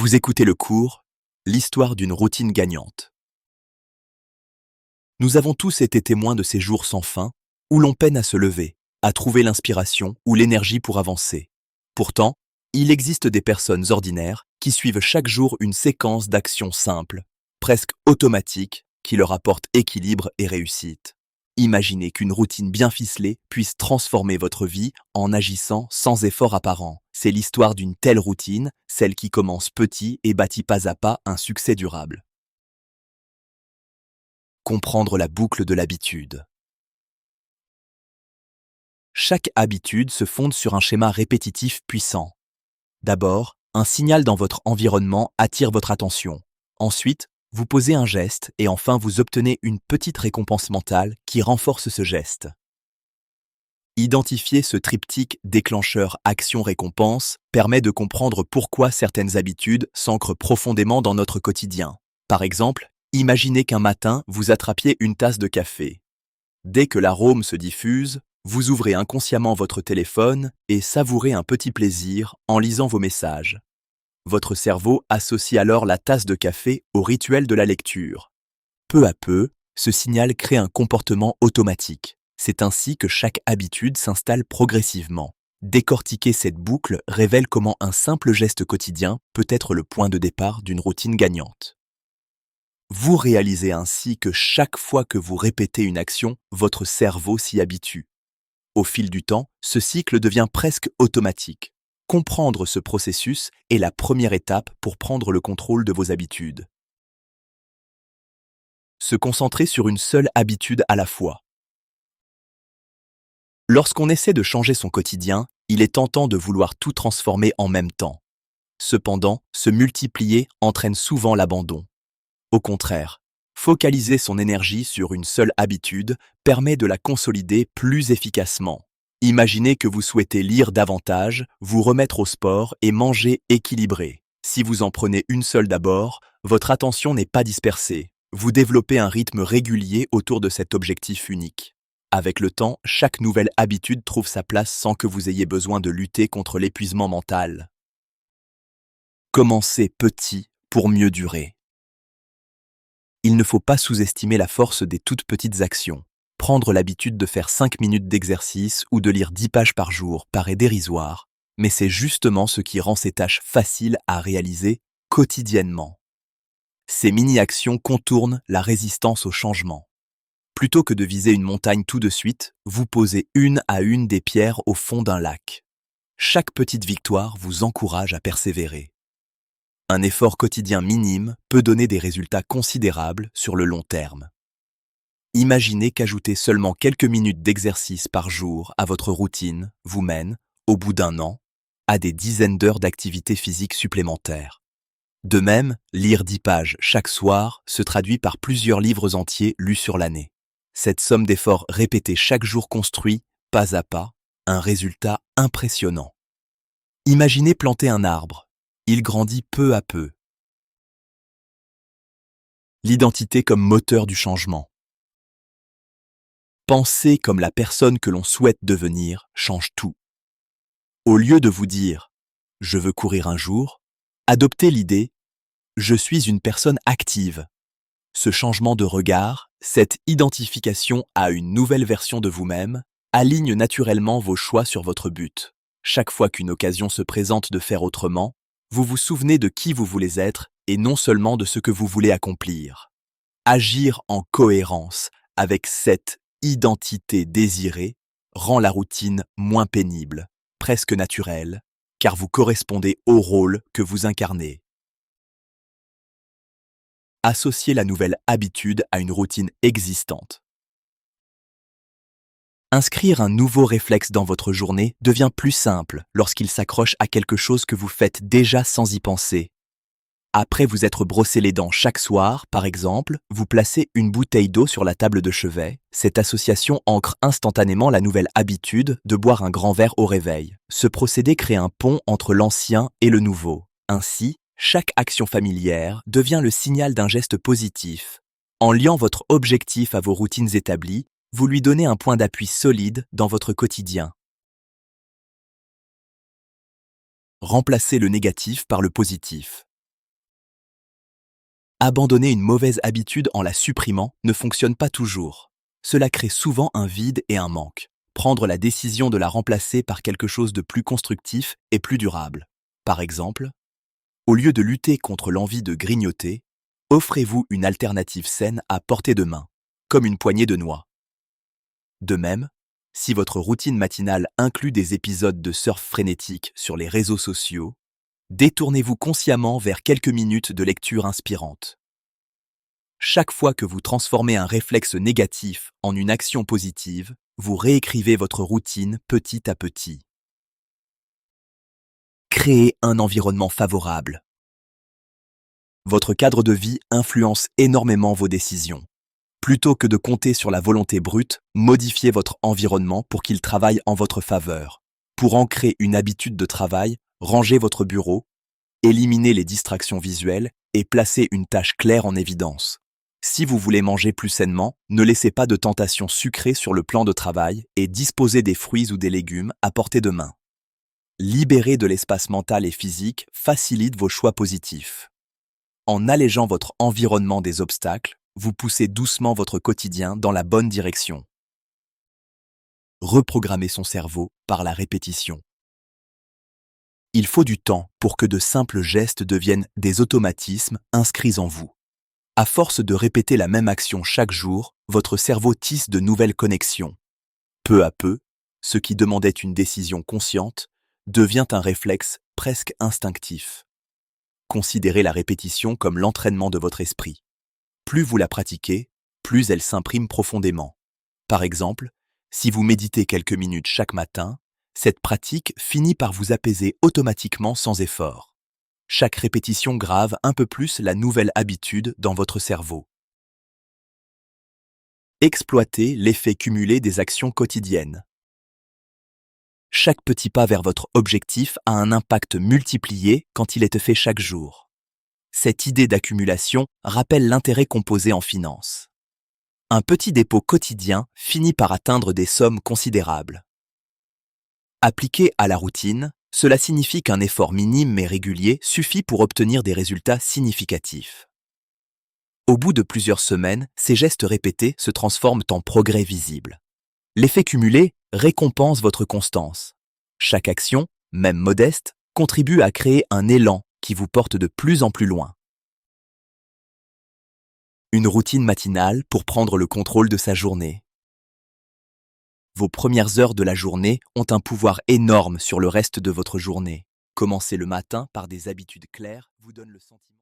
Vous écoutez le cours « L'histoire d'une routine gagnante ». Nous avons tous été témoins de ces jours sans fin où l'on peine à se lever, à trouver l'inspiration ou l'énergie pour avancer. Pourtant, il existe des personnes ordinaires qui suivent chaque jour une séquence d'actions simples, presque automatiques, qui leur apportent équilibre et réussite. Imaginez qu'une routine bien ficelée puisse transformer votre vie en agissant sans effort apparent. C'est l'histoire d'une telle routine, celle qui commence petit et bâtit pas à pas un succès durable. Comprendre la boucle de l'habitude. Chaque habitude se fonde sur un schéma répétitif puissant. D'abord, un signal dans votre environnement attire votre attention. Ensuite, vous posez un geste et enfin vous obtenez une petite récompense mentale qui renforce ce geste. Identifier ce triptyque déclencheur action-récompense permet de comprendre pourquoi certaines habitudes s'ancrent profondément dans notre quotidien. Par exemple, imaginez qu'un matin, vous attrapiez une tasse de café. Dès que l'arôme se diffuse, vous ouvrez inconsciemment votre téléphone et savourez un petit plaisir en lisant vos messages. Votre cerveau associe alors la tasse de café au rituel de la lecture. Peu à peu, ce signal crée un comportement automatique. C'est ainsi que chaque habitude s'installe progressivement. Décortiquer cette boucle révèle comment un simple geste quotidien peut être le point de départ d'une routine gagnante. Vous réalisez ainsi que chaque fois que vous répétez une action, votre cerveau s'y habitue. Au fil du temps, ce cycle devient presque automatique. Comprendre ce processus est la première étape pour prendre le contrôle de vos habitudes. Se concentrer sur une seule habitude à la fois. Lorsqu'on essaie de changer son quotidien, il est tentant de vouloir tout transformer en même temps. Cependant, se multiplier entraîne souvent l'abandon. Au contraire, focaliser son énergie sur une seule habitude permet de la consolider plus efficacement. Imaginez que vous souhaitez lire davantage, vous remettre au sport et manger équilibré. Si vous en prenez une seule d'abord, votre attention n'est pas dispersée. Vous développez un rythme régulier autour de cet objectif unique. Avec le temps, chaque nouvelle habitude trouve sa place sans que vous ayez besoin de lutter contre l'épuisement mental. Commencez petit pour mieux durer. Il ne faut pas sous-estimer la force des toutes petites actions. Prendre l'habitude de faire 5 minutes d'exercice ou de lire 10 pages par jour paraît dérisoire, mais c'est justement ce qui rend ces tâches faciles à réaliser quotidiennement. Ces mini-actions contournent la résistance au changement. Plutôt que de viser une montagne tout de suite, vous posez une à une des pierres au fond d'un lac. Chaque petite victoire vous encourage à persévérer. Un effort quotidien minime peut donner des résultats considérables sur le long terme. Imaginez qu'ajouter seulement quelques minutes d'exercice par jour à votre routine vous mène, au bout d'un an, à des dizaines d'heures d'activité physique supplémentaires. De même, lire 10 pages chaque soir se traduit par plusieurs livres entiers lus sur l'année. Cette somme d'efforts répétés chaque jour construit, pas à pas, un résultat impressionnant. Imaginez planter un arbre. Il grandit peu à peu. L'identité comme moteur du changement. Penser comme la personne que l'on souhaite devenir change tout. Au lieu de vous dire « je veux courir un jour », adoptez l'idée « je suis une personne active ». Ce changement de regard, cette identification à une nouvelle version de vous-même, aligne naturellement vos choix sur votre but. Chaque fois qu'une occasion se présente de faire autrement, vous vous souvenez de qui vous voulez être et non seulement de ce que vous voulez accomplir. Agir en cohérence avec cette identité désirée rend la routine moins pénible, presque naturelle, car vous correspondez au rôle que vous incarnez. Associez la nouvelle habitude à une routine existante. Inscrire un nouveau réflexe dans votre journée devient plus simple lorsqu'il s'accroche à quelque chose que vous faites déjà sans y penser. Après vous être brossé les dents chaque soir, par exemple, vous placez une bouteille d'eau sur la table de chevet. Cette association ancre instantanément la nouvelle habitude de boire un grand verre au réveil. Ce procédé crée un pont entre l'ancien et le nouveau. Ainsi, chaque action familière devient le signal d'un geste positif. En liant votre objectif à vos routines établies, vous lui donnez un point d'appui solide dans votre quotidien. Remplacez le négatif par le positif. Abandonner une mauvaise habitude en la supprimant ne fonctionne pas toujours. Cela crée souvent un vide et un manque. Prendre la décision de la remplacer par quelque chose de plus constructif et plus durable. Par exemple, au lieu de lutter contre l'envie de grignoter, offrez-vous une alternative saine à portée de main, comme une poignée de noix. De même, si votre routine matinale inclut des épisodes de surf frénétique sur les réseaux sociaux, détournez-vous consciemment vers quelques minutes de lecture inspirante. Chaque fois que vous transformez un réflexe négatif en une action positive, vous réécrivez votre routine petit à petit. Créez un environnement favorable. Votre cadre de vie influence énormément vos décisions. Plutôt que de compter sur la volonté brute, modifiez votre environnement pour qu'il travaille en votre faveur. Pour ancrer une habitude de travail, rangez votre bureau, éliminez les distractions visuelles et placez une tâche claire en évidence. Si vous voulez manger plus sainement, ne laissez pas de tentation sucrée sur le plan de travail et disposez des fruits ou des légumes à portée de main. Libérer de l'espace mental et physique facilite vos choix positifs. En allégeant votre environnement des obstacles, vous poussez doucement votre quotidien dans la bonne direction. Reprogrammer son cerveau par la répétition. Il faut du temps pour que de simples gestes deviennent des automatismes inscrits en vous. À force de répéter la même action chaque jour, votre cerveau tisse de nouvelles connexions. Peu à peu, ce qui demandait une décision consciente devient un réflexe presque instinctif. Considérez la répétition comme l'entraînement de votre esprit. Plus vous la pratiquez, plus elle s'imprime profondément. Par exemple, si vous méditez quelques minutes chaque matin, cette pratique finit par vous apaiser automatiquement sans effort. Chaque répétition grave un peu plus la nouvelle habitude dans votre cerveau. Exploitez l'effet cumulé des actions quotidiennes. Chaque petit pas vers votre objectif a un impact multiplié quand il est fait chaque jour. Cette idée d'accumulation rappelle l'intérêt composé en finance. Un petit dépôt quotidien finit par atteindre des sommes considérables. Appliqué à la routine, cela signifie qu'un effort minime mais régulier suffit pour obtenir des résultats significatifs. Au bout de plusieurs semaines, ces gestes répétés se transforment en progrès visibles. L'effet cumulé récompense votre constance. Chaque action, même modeste, contribue à créer un élan qui vous porte de plus en plus loin. Une routine matinale pour prendre le contrôle de sa journée. Vos premières heures de la journée ont un pouvoir énorme sur le reste de votre journée. Commencer le matin par des habitudes claires vous donne le sentiment